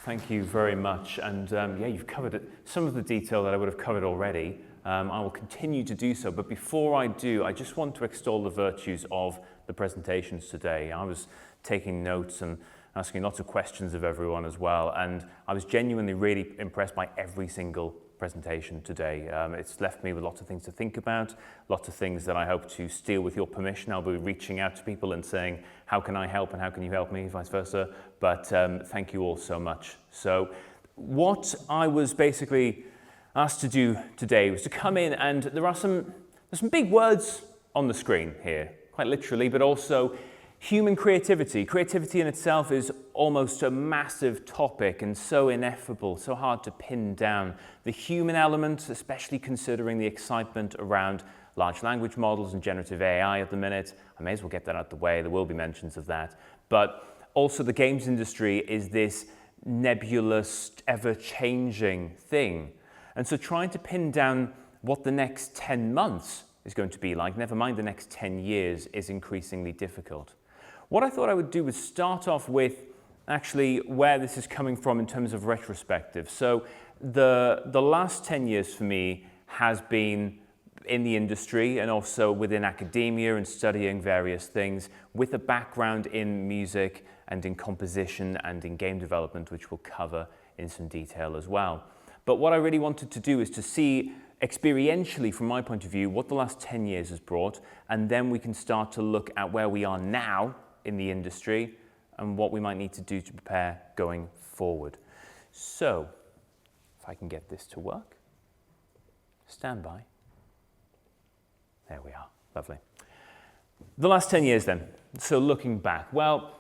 Thank you very much. And yeah, you've covered some of the detail that I would have covered already. I will continue to do so. But before I do, I just want to extol the virtues of the presentations today. I was taking notes and asking lots of questions of everyone as well. And I was genuinely really impressed by every single presentation today. It's left me with lots of things to think about, lots of things that I hope to steal with your permission. I'll be reaching out to people and saying, how can I help and how can you help me, vice versa. But thank you all so much. So what I was basically asked to do today was to come in, and there's some big words on the screen here, quite literally, but also human creativity. Creativity in itself is almost a massive topic and so ineffable, so hard to pin down. The human element, especially considering the excitement around large language models and generative AI at the minute. I may as well get that out the way, there will be mentions of that. But also the games industry is this nebulous, ever-changing thing. And so trying to pin down what the next 10 months is going to be like, never mind the next 10 years, is increasingly difficult. What I thought I would do was start off with actually where this is coming from in terms of retrospective. So the last 10 years for me has been in the industry and also within academia and studying various things with a background in music and in composition and in game development, which we'll cover in some detail as well. But what I really wanted to do is to see experientially, from my point of view, what the last 10 years has brought, and then we can start to look at where we are now in the industry and what we might need to do to prepare going forward. So, if I can get this to work, stand by. There we are, lovely. The last 10 years then, so looking back, well,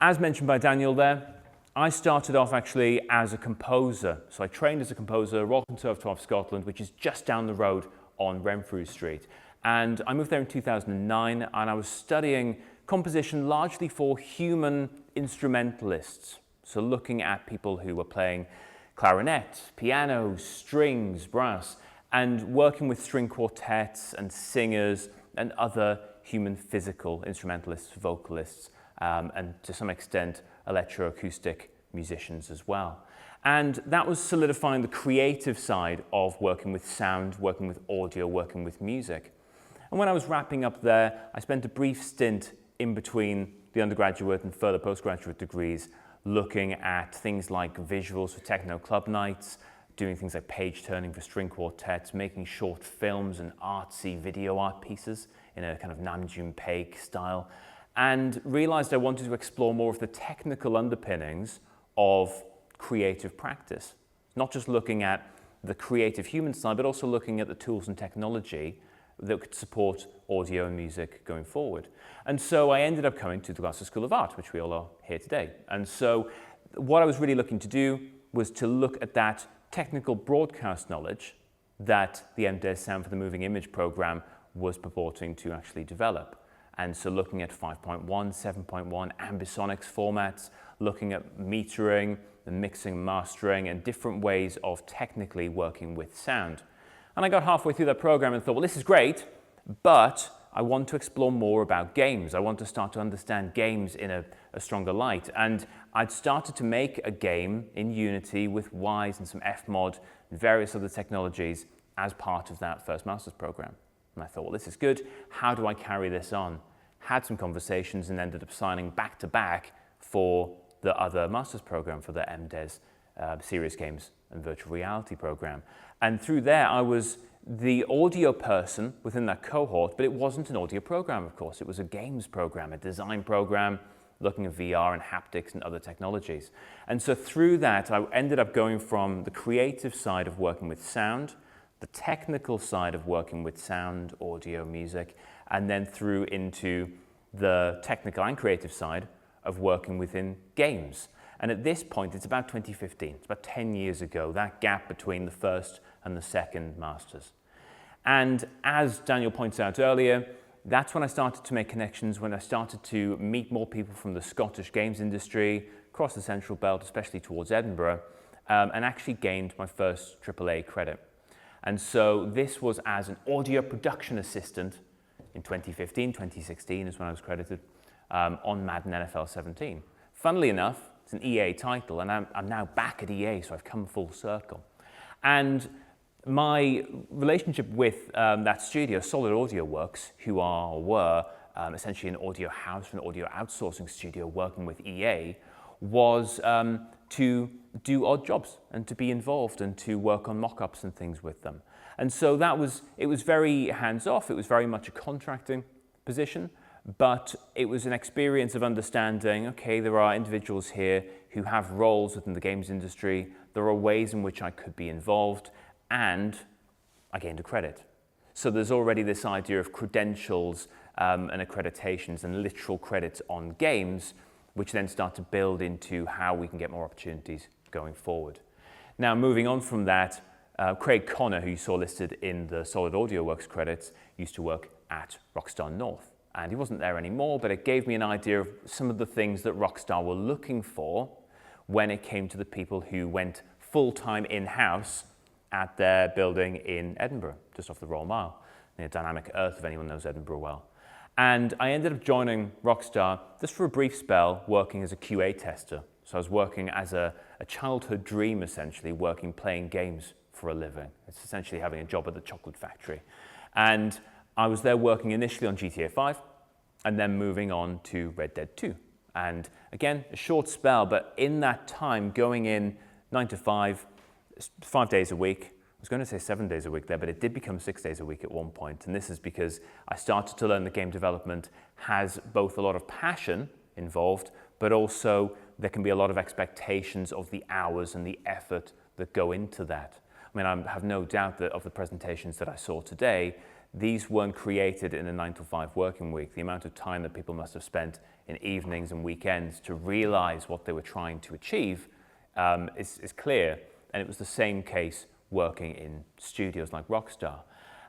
as mentioned by Daniel there, I started off actually as a composer. So I trained as a composer, Royal Conservatoire of Scotland, which is just down the road on Renfrew Street. And I moved there in 2009, and I was studying composition largely for human instrumentalists. So looking at people who were playing clarinet, piano, strings, brass, and working with string quartets and singers and other human physical instrumentalists, vocalists, and to some extent electroacoustic musicians as well. And that was solidifying the creative side of working with sound, working with audio, working with music. And when I was wrapping up there, I spent a brief stint in between the undergraduate and further postgraduate degrees looking at things like visuals for techno club nights, doing things like page turning for string quartets, making short films and artsy video art pieces in a kind of Nam June Paik style, and realized I wanted to explore more of the technical underpinnings of creative practice. Not just looking at the creative human side, but also looking at the tools and technology that could support audio and music going forward. And so I ended up coming to the Glasgow School of Art, which we all are here today. And so what I was really looking to do was to look at that technical broadcast knowledge that the MDes Sound for the Moving Image program was purporting to actually develop. And so looking at 5.1, 7.1 ambisonics formats, looking at metering, the mixing, mastering, and different ways of technically working with sound. And I got halfway through that program and thought, well, this is great, but I want to explore more about games. I want to start to understand games in a stronger light. And I'd started to make a game in Unity with Wise and some Fmod and various other technologies as part of that first master's program. And I thought, well, this is good. How do I carry this on? Had some conversations and ended up signing back to back for the other master's program for the MDes serious games and virtual reality program. And through there, I was the audio person within that cohort, but it wasn't an audio program, of course. It was a games program, a design program, looking at VR and haptics and other technologies. And so through that, I ended up going from the creative side of working with sound, the technical side of working with sound, audio, music, and then through into the technical and creative side of working within games. And at this point, it's about 2015, it's about 10 years ago, that gap between the first and the second masters. And as Daniel points out earlier, that's when I started to make connections, when I started to meet more people from the Scottish games industry, across the Central Belt, especially towards Edinburgh, and actually gained my first AAA credit. And so this was as an audio production assistant in 2015, 2016 is when I was credited, on Madden NFL 17. Funnily enough, It's an EA title, and I'm now back at EA, so I've come full circle. And my relationship with that studio, Solid Audio Works, who were essentially an audio house, an audio outsourcing studio working with EA, was to do odd jobs and to be involved and to work on mock-ups and things with them. And so it was very hands-off. It was very much a contracting position, but it was an experience of understanding, okay, there are individuals here who have roles within the games industry. There are ways in which I could be involved, and I gained a credit. So there's already this idea of credentials and accreditations and literal credits on games, which then start to build into how we can get more opportunities going forward. Now, moving on from that, Craig Connor, who you saw listed in the Solid Audio Works credits, used to work at Rockstar North. And he wasn't there anymore, but it gave me an idea of some of the things that Rockstar were looking for when it came to the people who went full-time in-house at their building in Edinburgh, just off the Royal Mile, near Dynamic Earth, if anyone knows Edinburgh well. And I ended up joining Rockstar just for a brief spell, working as a QA tester. So I was working as a childhood dream, essentially, playing games for a living. It's essentially having a job at the chocolate factory. And I was there working initially on GTA 5, and then moving on to Red Dead 2. And again, a short spell, but in that time, going in 9 to 5, 5 days a week. I was going to say 7 days a week there, but it did become 6 days a week at one point. And this is because I started to learn that game development has both a lot of passion involved, but also there can be a lot of expectations of the hours and the effort that go into that. I mean, I have no doubt that of the presentations that I saw today, these weren't created in a 9 to 5 working week. The amount of time that people must have spent in evenings and weekends to realize what they were trying to achieve is clear. And it was the same case working in studios like Rockstar.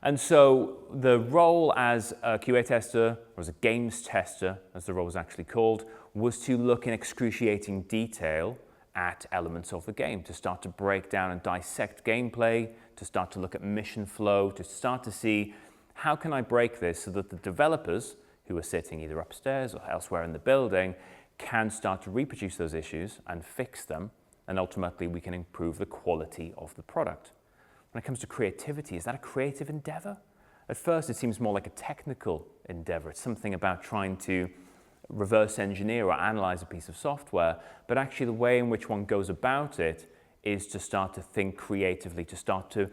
And so the role as a QA tester, or as a games tester, as the role was actually called, was to look in excruciating detail at elements of the game, to start to break down and dissect gameplay, to start to look at mission flow, to start to see how can I break this so that the developers who are sitting either upstairs or elsewhere in the building can start to reproduce those issues and fix them, and ultimately we can improve the quality of the product. When it comes to creativity, is that a creative endeavor? At first it seems more like a technical endeavor. It's something about trying to reverse engineer or analyze a piece of software, but actually the way in which one goes about it is to start to think creatively, to start to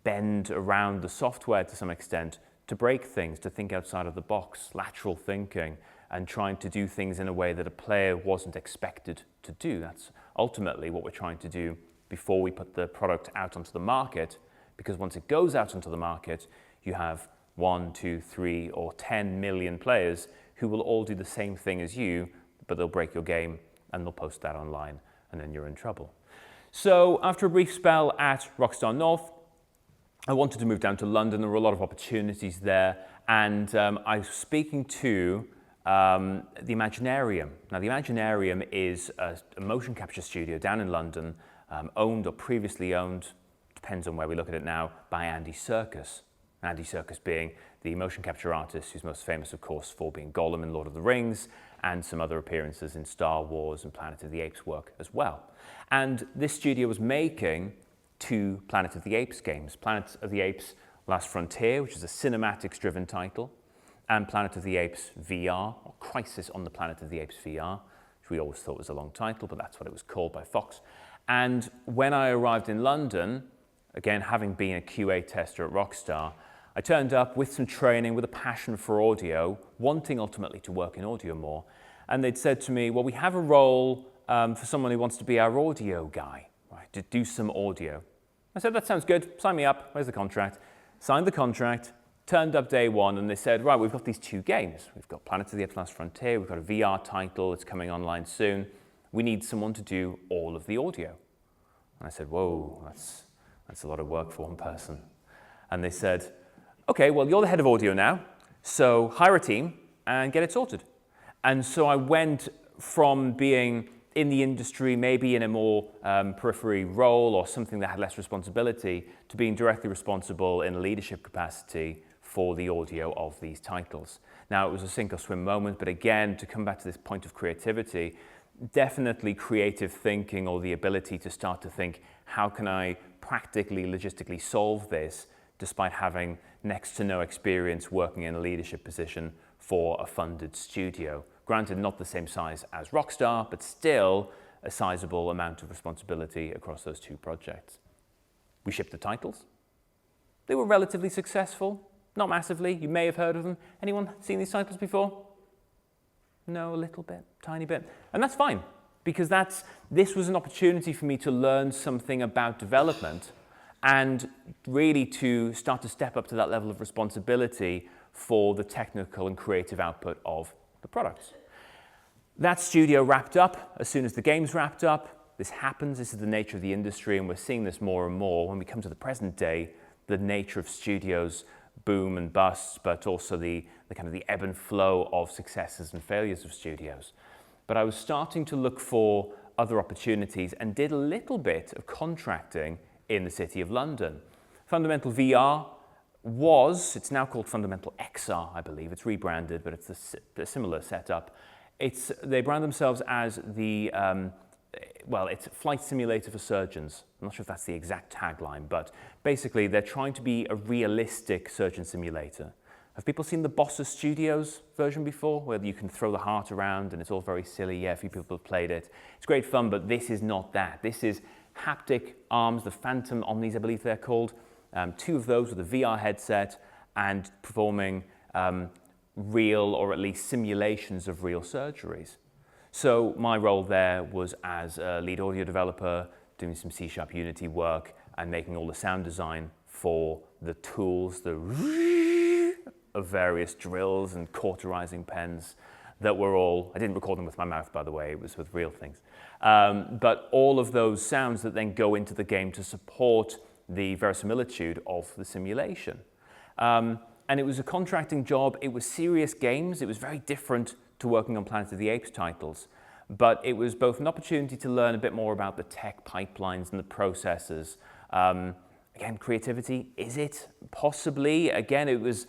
bend around the software to some extent, to break things, to think outside of the box, lateral thinking, and trying to do things in a way that a player wasn't expected to do. That's ultimately what we're trying to do before we put the product out onto the market, because once it goes out onto the market, you have 1, 2, 3, or 10 million players who will all do the same thing as you, but they'll break your game and they'll post that online, and then you're in trouble. So after a brief spell at Rockstar North, I wanted to move down to London. There were a lot of opportunities there, and I was speaking to the Imaginarium. Now, the Imaginarium is a motion capture studio down in London, owned or previously owned, depends on where we look at it now, by Andy Serkis. Andy Serkis being the motion capture artist who's most famous, of course, for being Gollum in Lord of the Rings, and some other appearances in Star Wars and Planet of the Apes work as well. And this studio was making 2 Planet of the Apes games. Planet of the Apes Last Frontier, which is a cinematics-driven title, and Planet of the Apes VR, or Crisis on the Planet of the Apes VR, which we always thought was a long title, but that's what it was called by Fox. And when I arrived in London, again, having been a QA tester at Rockstar, I turned up with some training, with a passion for audio, wanting ultimately to work in audio more. And they'd said to me, well, we have a role for someone who wants to be our audio guy, right, to do some audio. I said, that sounds good, sign me up, where's the contract? Signed the contract, turned up day one, and they said, right, we've got these 2 games. We've got Planet of the Apes Last Frontier, we've got a VR title, it's coming online soon. We need someone to do all of the audio. And I said, whoa, that's a lot of work for one person. And they said, okay, well, you're the head of audio now, so hire a team and get it sorted. And so I went from being in the industry, maybe in a more periphery role or something that had less responsibility, to being directly responsible in a leadership capacity for the audio of these titles. Now, it was a sink or swim moment, but again, to come back to this point of creativity, definitely creative thinking, or the ability to start to think, how can I practically, logistically solve this, despite having next to no experience working in a leadership position for a funded studio. Granted, not the same size as Rockstar, but still a sizable amount of responsibility across those two projects. We shipped the titles. They were relatively successful, not massively. You may have heard of them. Anyone seen these titles before? No, a little bit, tiny bit. And that's fine, because this was an opportunity for me to learn something about development and really to start to step up to that level of responsibility for the technical and creative output of the products. That studio wrapped up as soon as the games wrapped up. This happens, this is the nature of the industry, and we're seeing this more and more. When we come to the present day, the nature of studios boom and busts, but also the kind of the ebb and flow of successes and failures of studios. But I was starting to look for other opportunities and did a little bit of contracting in the City of London. Fundamental VR it's now called Fundamental XR, I believe. It's rebranded, but it's a similar setup. They brand themselves as it's flight simulator for surgeons. I'm not sure if that's the exact tagline, but basically they're trying to be a realistic surgeon simulator. Have people seen the Bossa Studios version before, where you can throw the heart around and it's all very silly? Yeah, a few people have played it. It's great fun, but this is not that. This is haptic arms, the Phantom Omnis, I believe they're called. Two of those with a VR headset and performing real, or at least simulations of real surgeries. So my role there was as a lead audio developer, doing some C# Unity work and making all the sound design for the tools, of various drills and cauterizing pens that were all, I didn't record them with my mouth, by the way, it was with real things. But all of those sounds that then go into the game to support the verisimilitude of the simulation. And it was a contracting job, it was serious games, it was very different to working on Planet of the Apes titles, but it was both an opportunity to learn a bit more about the tech pipelines and the processes. Again, creativity, is it? Possibly. Again, it was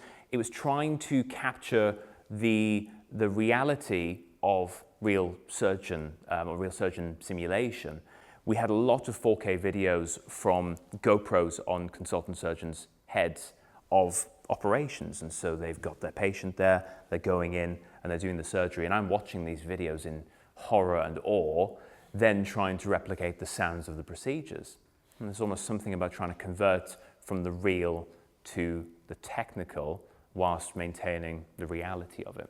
trying to capture the reality of real surgeon or real surgeon simulation. We had a lot of 4K videos from GoPros on consultant surgeons' heads of operations, and so they've got their patient there, they're going in and they're doing the surgery, and I'm watching these videos in horror and awe, then trying to replicate the sounds of the procedures. And there's almost something about trying to convert from the real to the technical whilst maintaining the reality of it.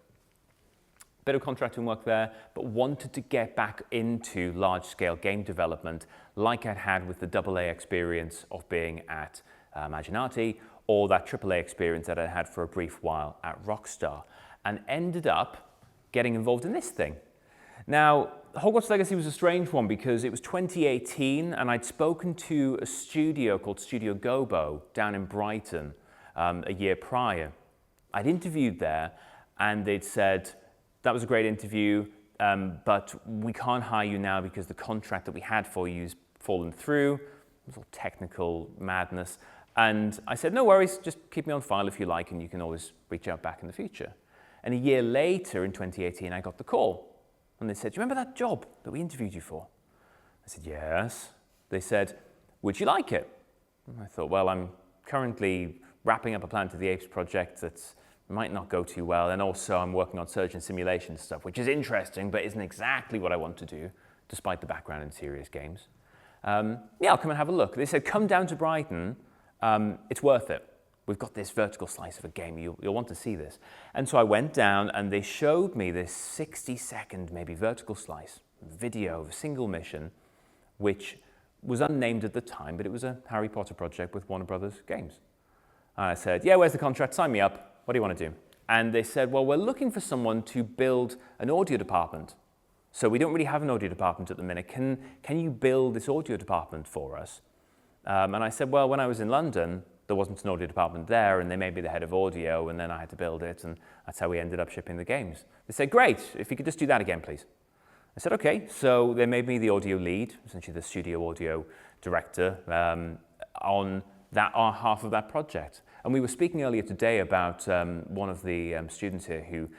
Bit of contracting work there, but wanted to get back into large-scale game development like I'd had with the AA experience of being at Imaginati, or that AAA experience that I had for a brief while at Rockstar, and ended up getting involved in this thing. Now, Hogwarts Legacy was a strange one because it was 2018 and I'd spoken to a studio called Studio Gobo down in Brighton a year prior. I'd interviewed there and they'd said, that was a great interview, but we can't hire you now because the contract that we had for you has fallen through. It was all technical madness. And I said, no worries, just keep me on file if you like, and you can always reach out back in the future. And a year later, in 2018, I got the call. And they said, do you remember that job that we interviewed you for? I said, yes. They said, would you like it? And I thought, well, I'm currently wrapping up a Planet of the Apes project that might not go too well, and also I'm working on surgeon simulation stuff, which is interesting, but isn't exactly what I want to do, despite the background in serious games. Yeah, I'll come and have a look. They said, come down to Brighton, it's worth it. We've got this vertical slice of a game, you'll want to see this. And so I went down and they showed me this 60-second, maybe vertical slice video of a single mission, which was unnamed at the time, but it was a Harry Potter project with Warner Brothers Games. And I said, yeah, where's the contract? Sign me up. What do you want to do? And they said, well, we're looking for someone to build an audio department. So we don't really have an audio department at the minute. Can you build this audio department for us? And I said, well, when I was in London, there wasn't an audio department there, and they made me the head of audio, and then I had to build it, and that's how we ended up shipping the games. They said, great, if you could just do that again, please. I said, okay. So they made me the audio lead, essentially the studio audio director, on half of that project. And we were speaking earlier today about one of the students here who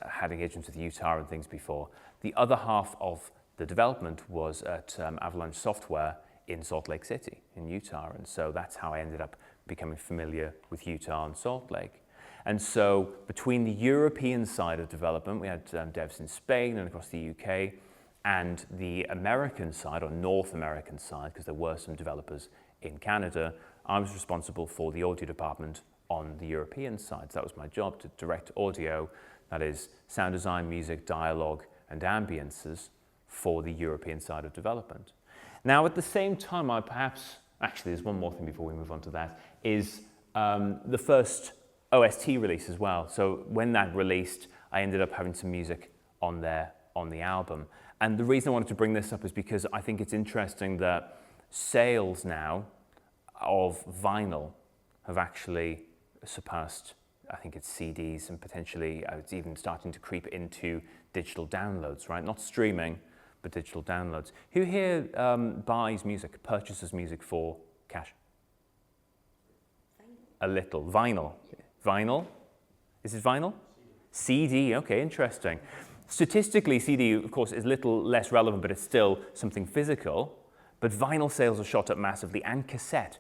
had engagements with Utah and things before. The other half of the development was at Avalanche Software in Salt Lake City in Utah, and so that's how I ended up becoming familiar with Utah and Salt Lake. And so between the European side of development, we had devs in Spain and across the UK, and the American side, or North American side, because there were some developers in Canada, I was responsible for the audio department on the European side. So that was my job, to direct audio, that is sound design, music, dialogue, and ambiences for the European side of development. Now, at the same time, actually, there's one more thing before we move on to that, is the first OST release as well. So when that released, I ended up having some music on the album. And the reason I wanted to bring this up is because I think it's interesting that sales now of vinyl have actually surpassed, I think it's CDs, and potentially it's even starting to creep into digital downloads, right? Not streaming, but digital downloads. Who here buys music, purchases music for cash? A little. Vinyl. Vinyl? Is it vinyl? CD, okay, interesting. Statistically, CD, of course, is a little less relevant, but it's still something physical. But vinyl sales have shot up massively, and cassette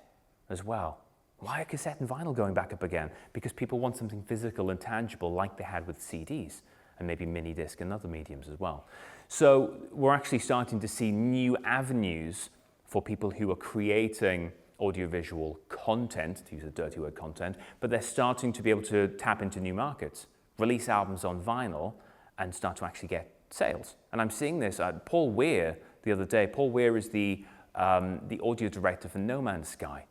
as well. Why are cassette and vinyl going back up again? Because people want something physical and tangible like they had with CDs, and maybe mini disc and other mediums as well. So we're actually starting to see new avenues for people who are creating audiovisual content, to use a dirty word, content, but they're starting to be able to tap into new markets, release albums on vinyl, and start to actually get sales. And I'm seeing this, Paul Weir the other day. Paul Weir is the audio director for No Man's Sky.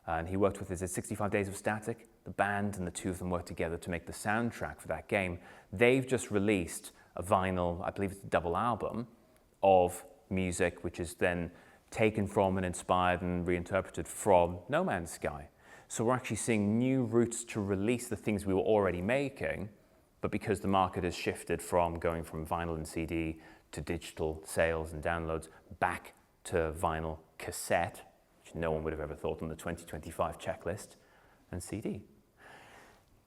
And he worked with his 65 Days of Static, the band, and the two of them worked together to make the soundtrack for that game. They've just released a vinyl, I believe it's a double album, of music which is then taken from and inspired and reinterpreted from No Man's Sky. So we're actually seeing new routes to release the things we were already making, but because the market has shifted from going from vinyl and CD to digital sales and downloads back to vinyl cassette, which no one would have ever thought on the 2025 checklist, and CD.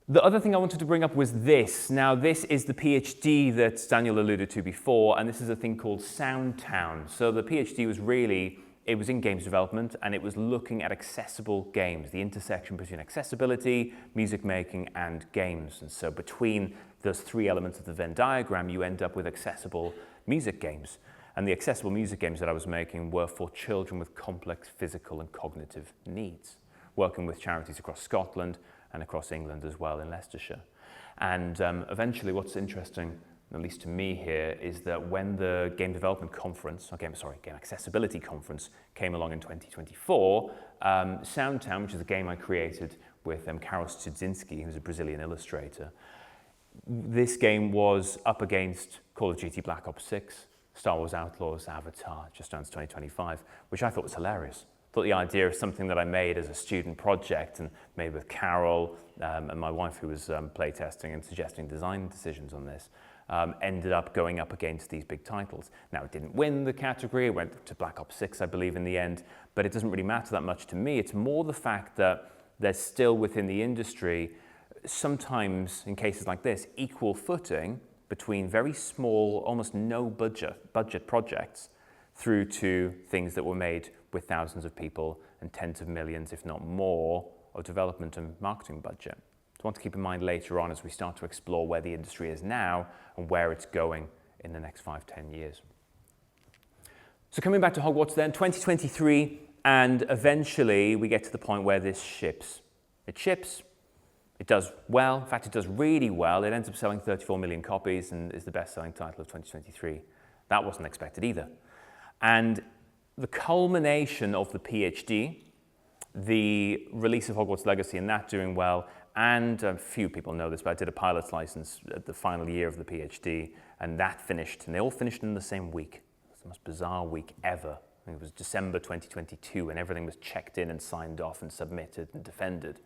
The other thing I wanted to bring up was this. Now, this is the PhD that Daniel alluded to before, and this is a thing called Soundtown. So the PhD was it was in games development, and it was looking at accessible games, the intersection between accessibility, music making, and games. And so between those three elements of the Venn diagram, you end up with accessible music games. And the accessible music games that I was making were for children with complex physical and cognitive needs, working with charities across Scotland and across England as well in Leicestershire. And eventually what's interesting, at least to me here, is that when the Game Development Conference, Game Accessibility Conference came along in 2024, Soundtown, which is a game I created with Karol Studzinski, who's a Brazilian illustrator, this game was up against Call of Duty Black Ops 6, Star Wars Outlaws, Avatar, Just Dance 2025, which I thought was hilarious. I thought the idea of something that I made as a student project and made with Carol and my wife, who was playtesting and suggesting design decisions on this, ended up going up against these big titles. Now, it didn't win the category. It went to Black Ops 6, I believe, in the end, but it doesn't really matter that much to me. It's more the fact that there's still within the industry, sometimes in cases like this, equal footing between very small, almost no budget projects through to things that were made with thousands of people and tens of millions, if not more, of development and marketing budget. So I want to keep in mind later on as we start to explore where the industry is now and where it's going in the next 5-10 years. So coming back to Hogwarts then, 2023, and eventually we get to the point where this ships. It ships. It does well. In fact, it does really well. It ends up selling 34 million copies and is the best-selling title of 2023. That wasn't expected either. And the culmination of the PhD, the release of Hogwarts Legacy and that doing well, and a few people know this, but I did a pilot's license at the final year of the PhD, and that finished, and they all finished in the same week. It was the most bizarre week ever. I think it was December 2022, and everything was checked in and signed off and submitted and defended.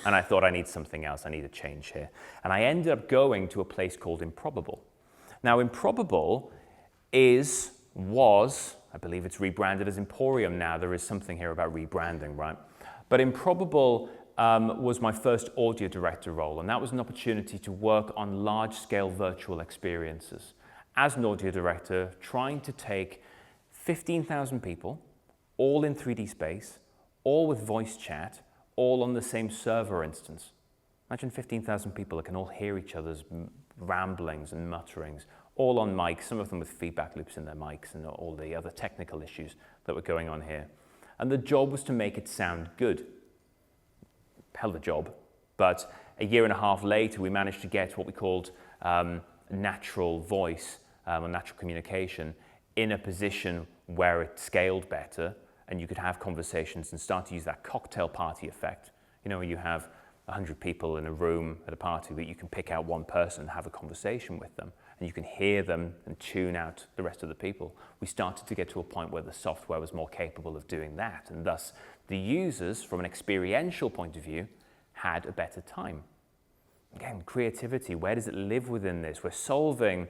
And I thought, I need something else, I need a change here. And I ended up going to a place called Improbable. Now, Improbable was, I believe it's rebranded as Emporium now. There is something here about rebranding, right? But Improbable was my first audio director role, and that was an opportunity to work on large-scale virtual experiences. As an audio director, trying to take 15,000 people, all in 3D space, all with voice chat, all on the same server instance. Imagine 15,000 people that can all hear each other's ramblings and mutterings, all on mics, some of them with feedback loops in their mics and all the other technical issues that were going on here. And the job was to make it sound good. Hell of a job. But a year and a half later, we managed to get what we called natural voice or natural communication in a position where it scaled better and you could have conversations and start to use that cocktail party effect. You know, you have 100 people in a room at a party, but you can pick out one person and have a conversation with them, and you can hear them and tune out the rest of the people. We started to get to a point where the software was more capable of doing that, and thus the users, from an experiential point of view, had a better time. Again, creativity, where does it live within this? We're solving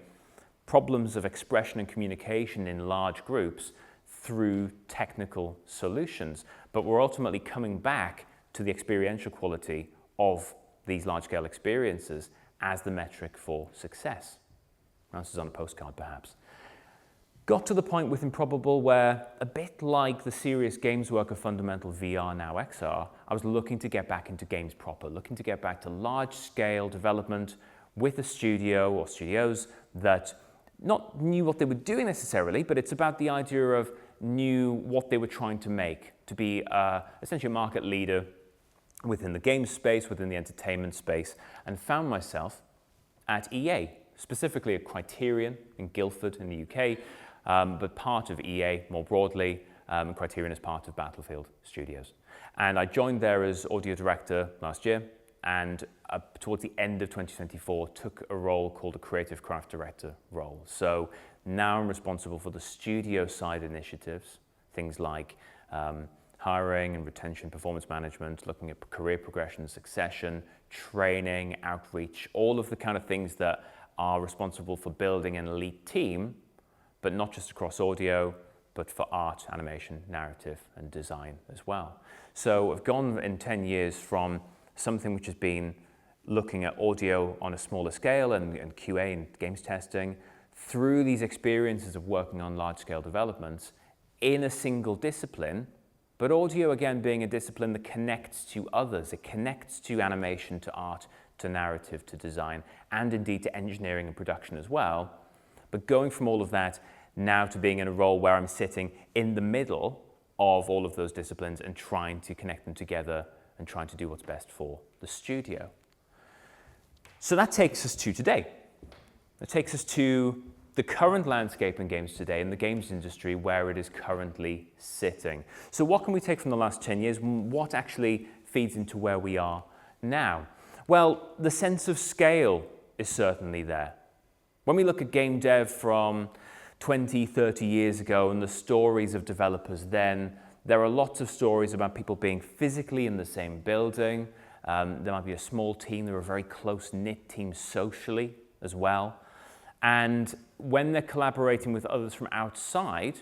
problems of expression and communication in large groups through technical solutions, but we're ultimately coming back to the experiential quality of these large-scale experiences as the metric for success. This is on a postcard, perhaps. Got to the point with Improbable where, a bit like the serious games work of Fundamental VR, now XR, I was looking to get back into games proper, looking to get back to large-scale development with a studio or studios that not knew what they were doing necessarily, but it's about the idea of knew what they were trying to make, to be essentially a market leader within the game space, within the entertainment space, and found myself at EA, specifically at Criterion in Guildford in the UK, but part of EA more broadly, Criterion is part of Battlefield Studios. And I joined there as audio director last year, and towards the end of 2024 took a role called a creative craft director role. So now I'm responsible for the studio side initiatives, things like hiring and retention, performance management, looking at career progression, succession, training, outreach, all of the kind of things that are responsible for building an elite team, but not just across audio, but for art, animation, narrative, and design as well. So I've gone in 10 years from something which has been looking at audio on a smaller scale and QA and games testing, through these experiences of working on large-scale developments in a single discipline, but audio, again, being a discipline that connects to others. It connects to animation, to art, to narrative, to design, and indeed to engineering and production as well. But going from all of that now to being in a role where I'm sitting in the middle of all of those disciplines and trying to connect them together and trying to do what's best for the studio. So that takes us to today. It takes us to the current landscape in games today, in the games industry, where it is currently sitting. So what can we take from the last 10 years? What actually feeds into where we are now? Well, the sense of scale is certainly there. When we look at game dev from 20, 30 years ago and the stories of developers then, there are lots of stories about people being physically in the same building. There might be a small team. There are very close-knit teams socially as well. And when they're collaborating with others from outside,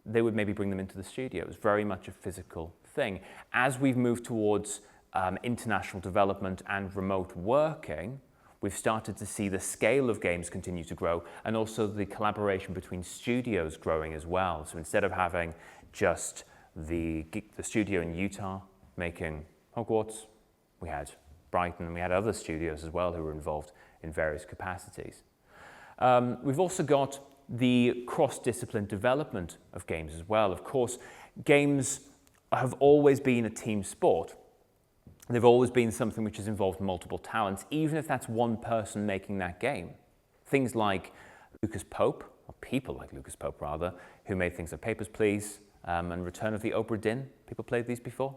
they would maybe bring them into the studio. It was very much a physical thing. As we've moved towards international development and remote working, we've started to see the scale of games continue to grow, and also the collaboration between studios growing as well. So instead of having just the studio in Utah making Hogwarts, we had Brighton, and we had other studios as well who were involved in various capacities. We've also got the cross-discipline development of games as well. Of course, games have always been a team sport. They've always been something which has involved multiple talents, even if that's one person making that game. Things like Lucas Pope, or people like Lucas Pope rather, who made things like Papers, Please, and Return of the Obra Dinn. People played these before?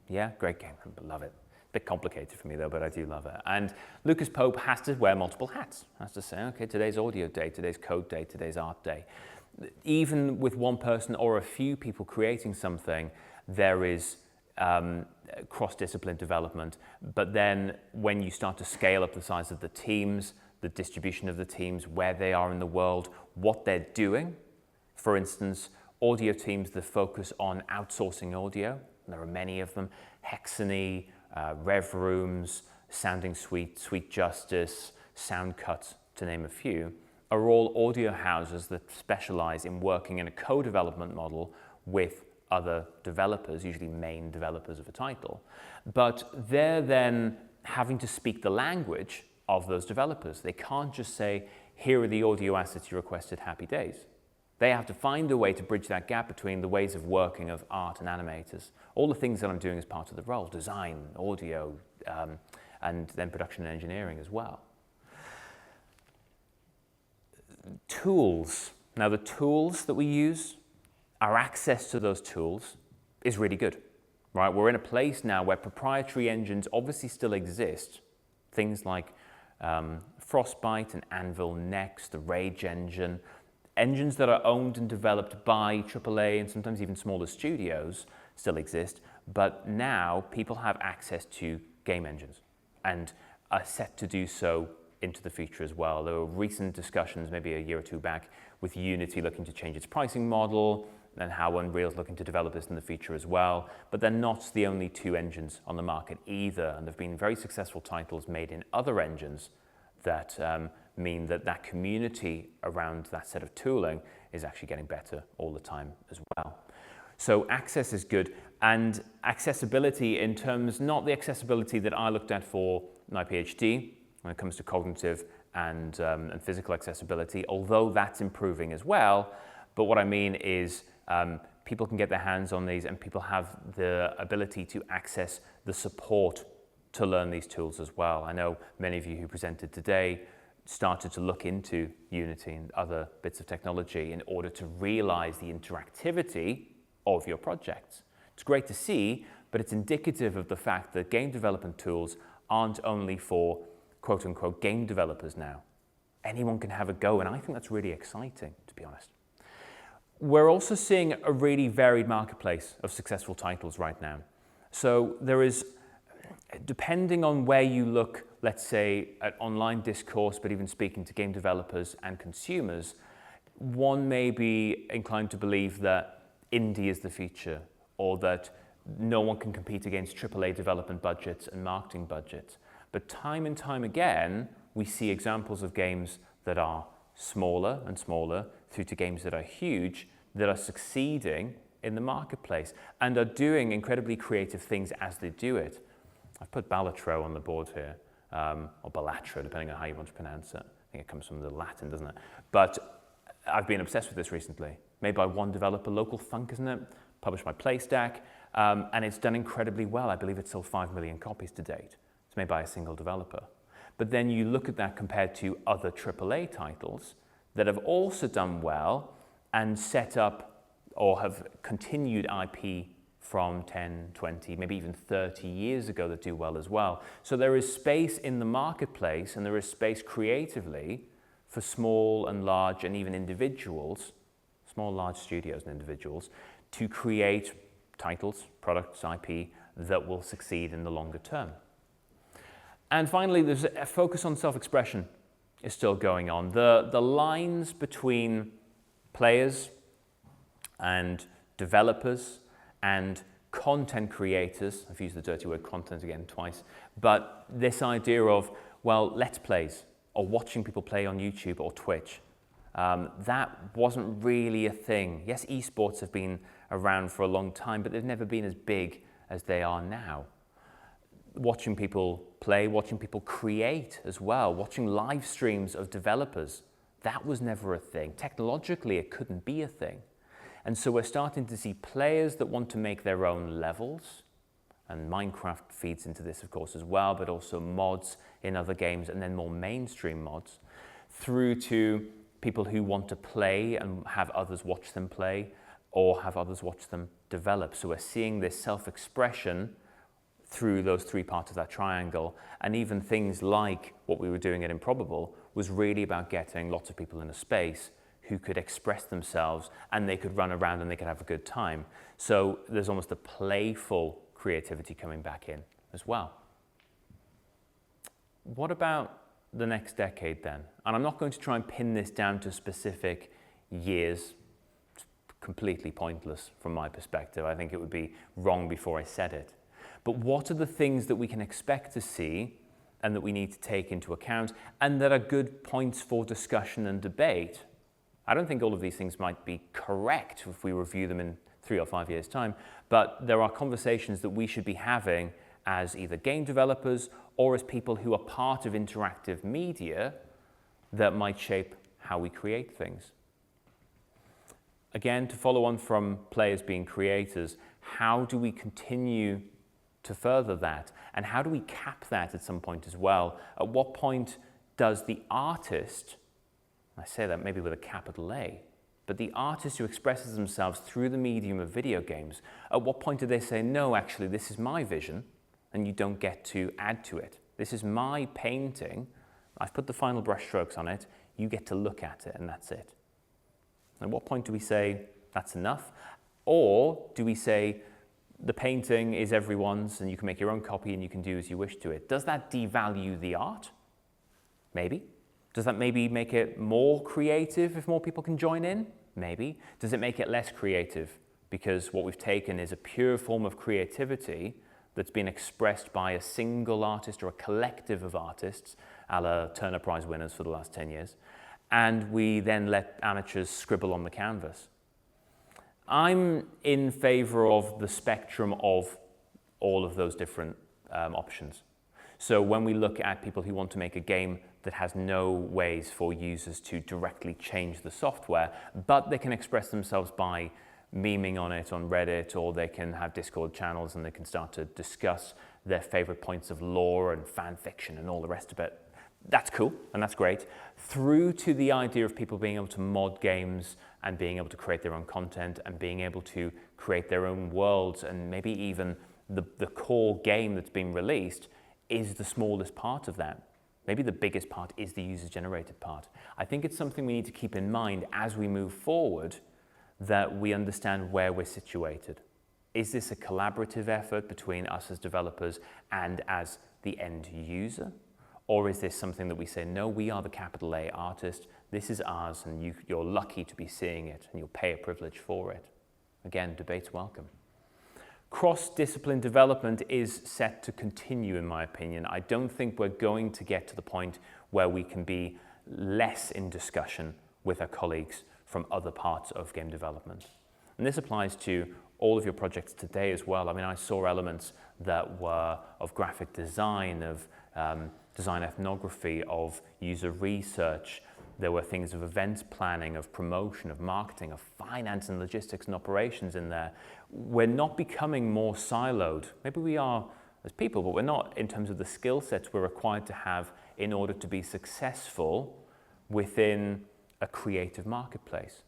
Yeah, great game, I love it. Bit complicated for me though, but I do love it. And Lucas Pope has to wear multiple hats. Has to say, okay, today's audio day, today's code day, today's art day. Even with one person or a few people creating something, there is cross-discipline development. But then when you start to scale up the size of the teams, the distribution of the teams, where they are in the world, what they're doing. For instance, audio teams that focus on outsourcing audio, and there are many of them, Hexany, rev rooms, sounding suite, Sweet Justice, Sound Cut, to name a few, are all audio houses that specialize in working in a co-development model with other developers, usually main developers of a title. But they're then having to speak the language of those developers. They can't just say, here are the audio assets you requested, happy days. They have to find a way to bridge that gap between the ways of working of art and animators. All the things that I'm doing as part of the role, design, audio, and then production and engineering as well. Tools. Now the tools that we use, our access to those tools is really good, right? We're in a place now where proprietary engines obviously still exist. Things like Frostbite and Anvil Next, the Rage engine, engines that are owned and developed by AAA and sometimes even smaller studios still exist, but now people have access to game engines and are set to do so into the future as well. There were recent discussions, maybe a year or two back, with Unity looking to change its pricing model and how Unreal's looking to develop this in the future as well. But they're not the only two engines on the market either, and there have been very successful titles made in other engines that mean that that community around that set of tooling is actually getting better all the time as well. So access is good, and accessibility in terms, not the accessibility that I looked at for my PhD when it comes to cognitive and physical accessibility, although that's improving as well. But what I mean is people can get their hands on these and people have the ability to access the support to learn these tools as well. I know many of you who presented today started to look into Unity and other bits of technology in order to realize the interactivity of your projects. It's great to see, but it's indicative of the fact that game development tools aren't only for quote-unquote game developers now. Anyone can have a go, and I think that's really exciting, to be honest. We're also seeing a really varied marketplace of successful titles right now. So there is, depending on where you look, let's say at online discourse, but even speaking to game developers and consumers, one may be inclined to believe that indie is the future, or that no one can compete against AAA development budgets and marketing budgets. But time and time again, we see examples of games that are smaller and smaller through to games that are huge, that are succeeding in the marketplace and are doing incredibly creative things as they do it. I've put Balatro on the board here, or Balatro, depending on how you want to pronounce it. I think it comes from the Latin, doesn't it? But I've been obsessed with this recently. Made by one developer, Local Funk, isn't it? Published by PlayStack, and it's done incredibly well. I believe it's sold 5 million copies to date. It's made by a single developer. But then you look at that compared to other AAA titles that have also done well and set up or have continued IP from 10, 20, maybe even 30 years ago that do well as well. So there is space in the marketplace and there is space creatively for small and large and even individuals, small, large studios and individuals, to create titles, products, IP that will succeed in the longer term. And finally, there's a focus on self-expression is still going on. The lines between players and developers and content creators, I've used the dirty word content again twice, but this idea of, well, let's plays or watching people play on YouTube or Twitch, that wasn't really a thing. Yes, esports have been around for a long time, but they've never been as big as they are now. Watching people play, watching people create as well, watching live streams of developers, that was never a thing. Technologically, it couldn't be a thing. And so we're starting to see players that want to make their own levels, and Minecraft feeds into this, of course, as well, but also mods in other games, and then more mainstream mods, through to people who want to play and have others watch them play, or have others watch them develop. So we're seeing this self-expression through those three parts of that triangle, and even things like what we were doing at Improbable was really about getting lots of people in a space who could express themselves and they could run around and they could have a good time. So there's almost a playful creativity coming back in as well. What about the next decade then? And I'm not going to try and pin this down to specific years. It's completely pointless from my perspective. I think it would be wrong before I said it. But what are the things that we can expect to see and that we need to take into account and that are good points for discussion and debate? I don't think all of these things might be correct if we review them in 3 or 5 years' time, but there are conversations that we should be having as either game developers or as people who are part of interactive media that might shape how we create things. Again, to follow on from players being creators, how do we continue to further that? And how do we cap that at some point as well? At what point does the artist, I say that maybe with a capital A, but the artist who expresses themselves through the medium of video games, at what point do they say, no, actually, this is my vision, and you don't get to add to it. This is my painting. I've put the final brush strokes on it. You get to look at it, and that's it. At what point do we say, that's enough? Or do we say, the painting is everyone's, and you can make your own copy, and you can do as you wish to it? Does that devalue the art? Maybe. Does that maybe make it more creative if more people can join in? Maybe. Does it make it less creative? Because what we've taken is a pure form of creativity that's been expressed by a single artist or a collective of artists, a la Turner Prize winners for the last 10 years, and we then let amateurs scribble on the canvas. I'm in favor of the spectrum of all of those different options. So when we look at people who want to make a game that has no ways for users to directly change the software, but they can express themselves by memeing on it on Reddit, or they can have Discord channels and they can start to discuss their favorite points of lore and fan fiction and all the rest of it. That's cool and that's great. Through to the idea of people being able to mod games and being able to create their own content and being able to create their own worlds, and maybe even the core game that's being released is the smallest part of that. Maybe the biggest part is the user-generated part. I think it's something we need to keep in mind as we move forward, that we understand where we're situated. Is this a collaborative effort between us as developers and as the end user? Or is this something that we say, no, we are the capital A artist, this is ours, and you're lucky to be seeing it, and you'll pay a privilege for it? Again, debate's welcome. Cross-discipline development is set to continue, in my opinion. I don't think we're going to get to the point where we can be less in discussion with our colleagues from other parts of game development. And this applies to all of your projects today as well. I mean, I saw elements that were of graphic design, of design ethnography, of user research. There were things of events planning, of promotion, of marketing, of finance and logistics and operations in there. We're not becoming more siloed. Maybe we are as people, but we're not in terms of the skill sets we're required to have in order to be successful within a creative marketplace.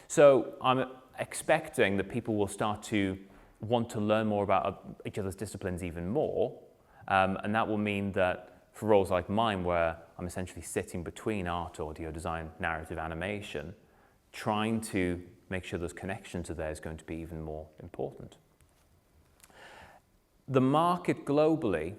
So I'm expecting that people will start to want to learn more about each other's disciplines even more, and that will mean that for roles like mine, where I'm essentially sitting between art, audio, design, narrative, animation, trying to make sure those connections are there is going to be even more important. The market globally,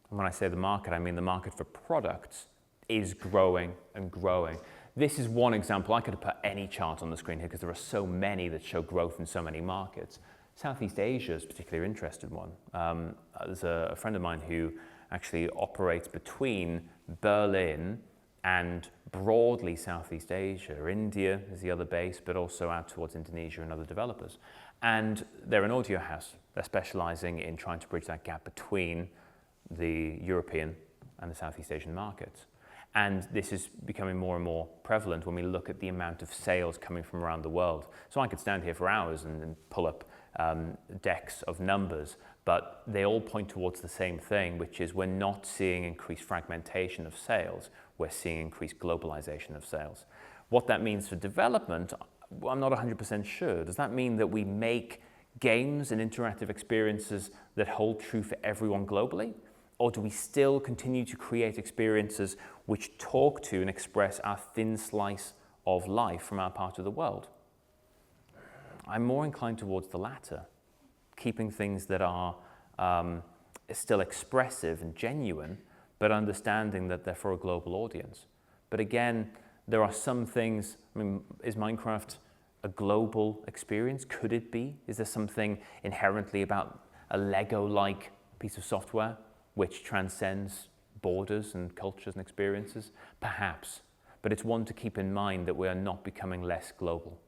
and when I say the market, I mean the market for products, is growing and growing. This is one example. I could have put any chart on the screen here because there are so many that show growth in so many markets. Southeast Asia is a particularly interesting one. There's a friend of mine who actually operates between Berlin and broadly Southeast Asia. India is the other base, but also out towards Indonesia and other developers. And they're an audio house. They're specializing in trying to bridge that gap between the European and the Southeast Asian markets. And this is becoming more and more prevalent when we look at the amount of sales coming from around the world. So I could stand here for hours and pull up decks of numbers, but they all point towards the same thing, which is we're not seeing increased fragmentation of sales, we're seeing increased globalization of sales. What that means for development, I'm not 100% sure. Does that mean that we make games and interactive experiences that hold true for everyone globally? Or do we still continue to create experiences which talk to and express our thin slice of life from our part of the world? I'm more inclined towards the latter, keeping things that are still expressive and genuine, but understanding that they're for a global audience. But again, there are some things, I mean, is Minecraft a global experience? Could it be? Is there something inherently about a Lego-like piece of software which transcends borders and cultures and experiences? Perhaps, but it's one to keep in mind that we are not becoming less global.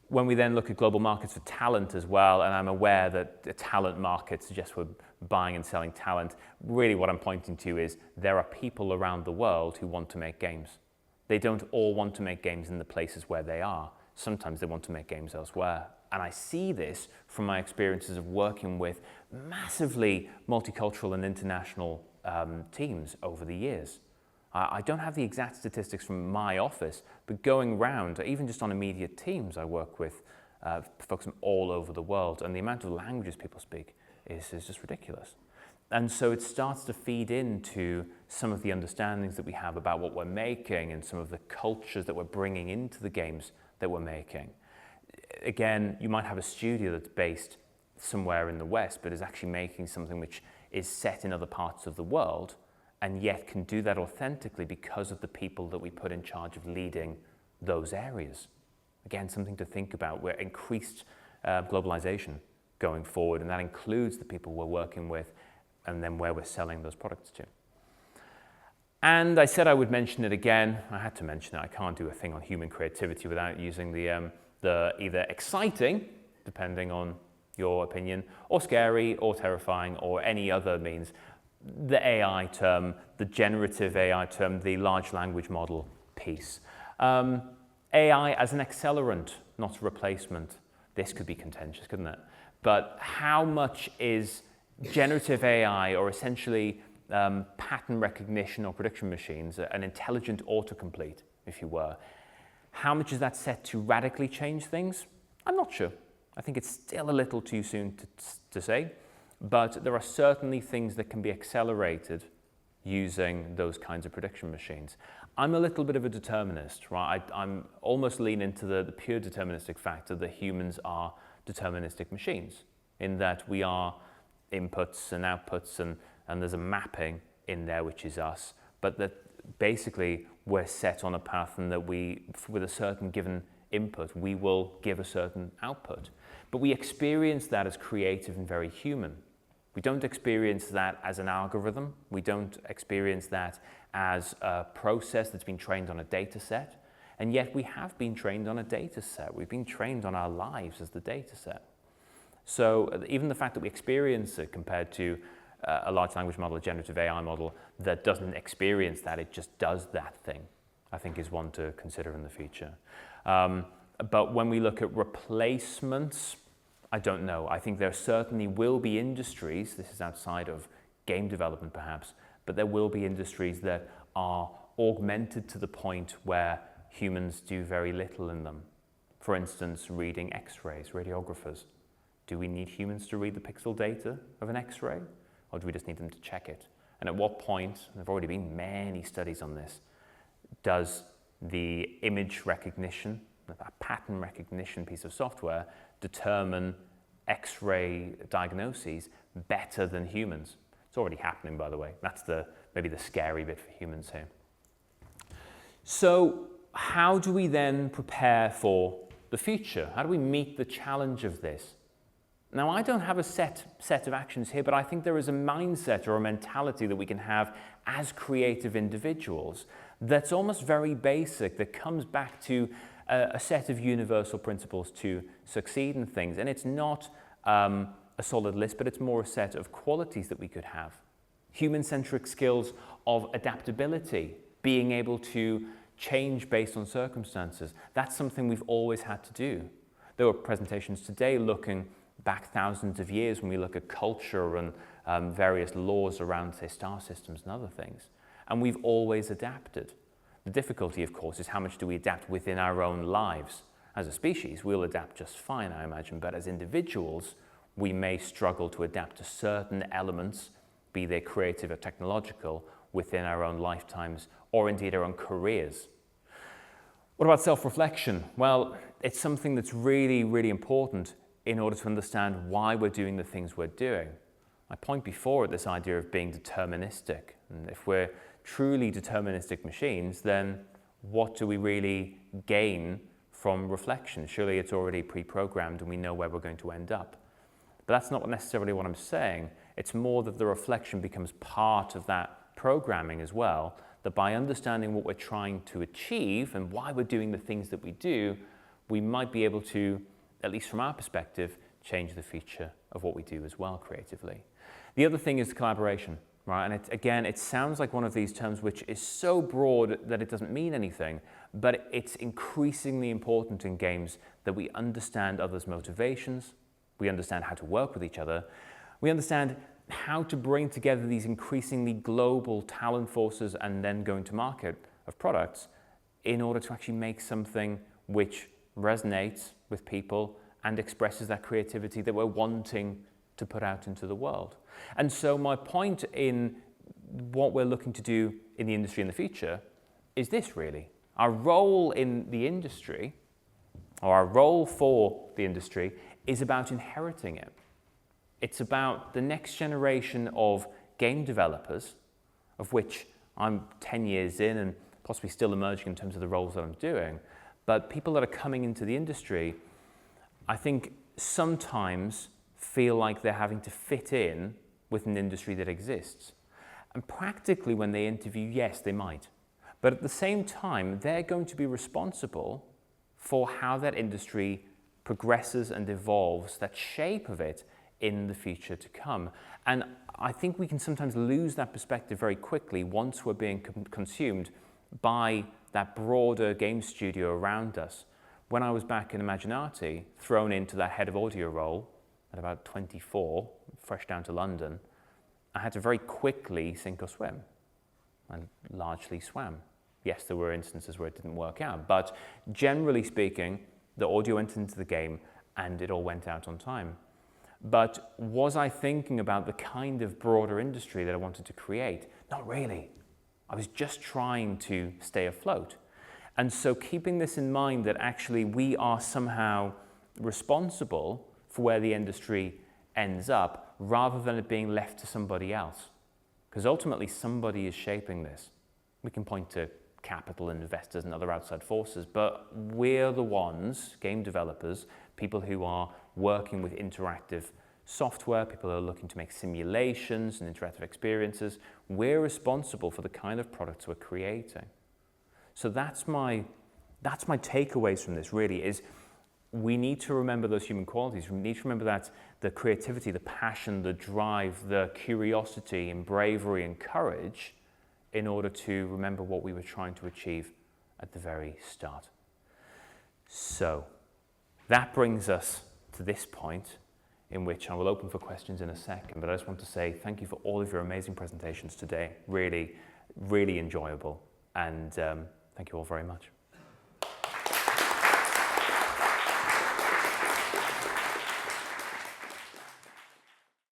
When we then look at global markets for talent as well, and I'm aware that the talent market suggests we're buying and selling talent, really what I'm pointing to is there are people around the world who want to make games. They don't all want to make games in the places where they are. Sometimes they want to make games elsewhere. And I see this from my experiences of working with massively multicultural and international teams over the years. I don't have the exact statistics from my office, but going round, even just on immediate teams, I work with folks from all over the world, and the amount of languages people speak is just ridiculous. And so it starts to feed into some of the understandings that we have about what we're making and some of the cultures that we're bringing into the games that we're making. Again, you might have a studio that's based somewhere in the West, but is actually making something which is set in other parts of the world, and yet can do that authentically because of the people that we put in charge of leading those areas. Again, something to think about. We're increased globalization going forward, and that includes the people we're working with and then where we're selling those products to. And I said I would mention it again. I had to mention it. I can't do a thing on human creativity without using the either exciting, depending on your opinion, or scary, or terrifying, or any other means, the AI term, the generative AI term, the large language model piece. AI as an accelerant, not a replacement. This could be contentious, couldn't it? But how much is generative AI, or essentially pattern recognition or prediction machines, an intelligent autocomplete, if you were, how much is that set to radically change things? I'm not sure. I think it's still a little too soon to say, but there are certainly things that can be accelerated using those kinds of prediction machines. I'm a little bit of a determinist, right? I'm almost lean into the pure deterministic factor that humans are deterministic machines, in that we are inputs and outputs, and there's a mapping in there which is us, but that basically we're set on a path, and that we, with a certain given input, we will give a certain output. But we experience that as creative and very human. We don't experience that as an algorithm. We don't experience that as a process that's been trained on a data set. And yet we have been trained on a data set. We've been trained on our lives as the data set. So even the fact that we experience it compared to a large language model, a generative AI model that doesn't experience that, it just does that thing, I think is one to consider in the future. But when we look at replacements, I don't know. I think there certainly will be industries, this is outside of game development perhaps, but there will be industries that are augmented to the point where humans do very little in them. For instance, reading X-rays, radiographers. Do we need humans to read the pixel data of an X-ray, or do we just need them to check it? And at what point, and there have already been many studies on this, does the image recognition, that pattern recognition piece of software, determine X-ray diagnoses better than humans? It's already happening, by the way. That's maybe the scary bit for humans here. So how do we then prepare for the future? How do we meet the challenge of this? Now, I don't have a set of actions here, but I think there is a mindset or a mentality that we can have as creative individuals that's almost very basic, that comes back to a set of universal principles to succeed in things. And it's not a solid list, but it's more a set of qualities that we could have. Human-centric skills of adaptability, being able to change based on circumstances. That's something we've always had to do. There were presentations today looking back thousands of years when we look at culture and various laws around, say, star systems and other things. And we've always adapted. The difficulty, of course, is how much do we adapt within our own lives? As a species, we'll adapt just fine, I imagine, but as individuals, we may struggle to adapt to certain elements, be they creative or technological, within our own lifetimes or indeed our own careers. What about self-reflection? Well, it's something that's really, really important in order to understand why we're doing the things we're doing. My point before at this idea of being deterministic. And if we're truly deterministic machines, then what do we really gain from reflection? Surely it's already pre-programmed and we know where we're going to end up. But that's not necessarily what I'm saying. It's more that the reflection becomes part of that programming as well, that by understanding what we're trying to achieve and why we're doing the things that we do, we might be able to, at least from our perspective, change the future of what we do as well creatively. The other thing is collaboration, right? And again, it sounds like one of these terms which is so broad that it doesn't mean anything, but it's increasingly important in games that we understand others' motivations, we understand how to work with each other, we understand how to bring together these increasingly global talent forces and then going to market of products in order to actually make something which resonates with people and expresses that creativity that we're wanting to put out into the world. And so my point in what we're looking to do in the industry in the future is this really. Our role in the industry, or our role for the industry, is about inheriting it. It's about the next generation of game developers, of which I'm 10 years in and possibly still emerging in terms of the roles that I'm doing. But people that are coming into the industry, I think sometimes feel like they're having to fit in with an industry that exists. And practically when they interview, yes, they might. But at the same time, they're going to be responsible for how that industry progresses and evolves, that shape of it in the future to come. And I think we can sometimes lose that perspective very quickly once we're being consumed by that broader game studio around us. When I was back in Imaginati, thrown into that head of audio role at about 24, fresh down to London, I had to very quickly sink or swim, and largely swam. Yes, there were instances where it didn't work out, but generally speaking, the audio went into the game and it all went out on time. But was I thinking about the kind of broader industry that I wanted to create? Not really. I was just trying to stay afloat. And so keeping this in mind that actually we are somehow responsible for where the industry ends up rather than it being left to somebody else. Because ultimately somebody is shaping this. We can point to capital investors and other outside forces, but we're the ones, game developers, people who are working with interactive software, people who are looking to make simulations and interactive experiences. We're responsible for the kind of products we're creating. So that's my takeaways from this really is we need to remember those human qualities. We need to remember that the creativity, the passion, the drive, the curiosity and bravery and courage in order to remember what we were trying to achieve at the very start. So that brings us to this point in which I will open for questions in a second, but I just want to say thank you for all of your amazing presentations today. Really, really enjoyable, and thank you all very much.